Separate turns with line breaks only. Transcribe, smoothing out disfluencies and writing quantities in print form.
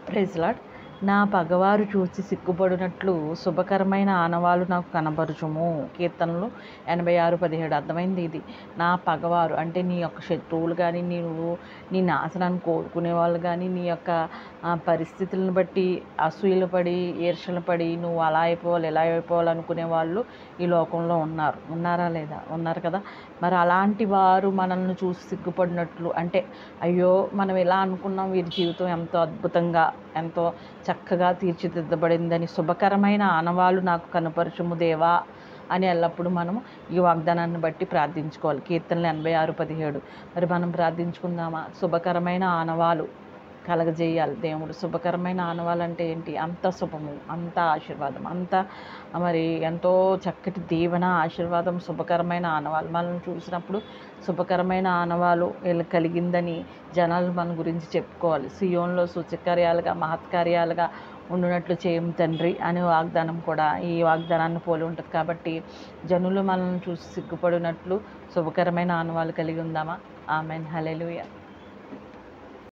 Praise lord. నా పగవారు చూసి సిగ్గుపడినట్లు శుభకరమైన ఆనవాలు నాకు కనబరుచుము. కీర్తనలు 86:17. అర్థమైంది ఇది. నా పగవారు అంటే నీ యొక్క శత్రువులు కానీ, నీ నాశనాన్ని కోరుకునే వాళ్ళు కానీ, నీ యొక్క పరిస్థితులను బట్టి అసూయలు పడి, ఈర్ష్యలు పడి, నువ్వు అలా అయిపోవాలి, ఇలా అయిపోవాలి అనుకునే వాళ్ళు ఈ లోకంలో ఉన్నారా లేదా? ఉన్నారు కదా. మరి అలాంటి వారు మనల్ని చూసి సిగ్గుపడినట్లు అంటే, అయ్యో మనం ఇలా అనుకున్నాం, వీరి జీవితం ఎంతో అద్భుతంగా, ఎంతో చక్కగా తీర్చిదిద్దబడిందని, శుభకరమైన ఆనవాలు నాకు కనపరచుము దేవా అని ఎల్లప్పుడూ మనము ఈ వాగ్దానాన్ని బట్టి ప్రార్థించుకోవాలి. కీర్తనలు 86:17. మరి మనం ప్రార్థించుకుందామా? శుభకరమైన ఆనవాలు కలగజేయాలి దేవుడు. శుభకరమైన ఆనవాలంటే ఏంటి? అంత శుభము, అంత ఆశీర్వాదం, అంత మరి ఎంతో చక్కటి దీవెన, ఆశీర్వాదం, శుభకరమైన ఆనవాలు మనల్ని చూసినప్పుడు శుభకరమైన ఆనవాలు వీళ్ళకి కలిగిందని జనాలు మన గురించి చెప్పుకోవాలి. సియోన్లో సూచకార్యాలుగా, మహత్కార్యాలుగా ఉండునట్లు చేయము తండ్రి అనే వాగ్దానం కూడా ఈ వాగ్దానాన్ని పోలి ఉంటుంది. కాబట్టి జనులు మనల్ని చూసి సిగ్గుపడినట్లు శుభకరమైన ఆనవాలు కలిగి ఉందామా? ఆమెన్. హల్లెలూయా.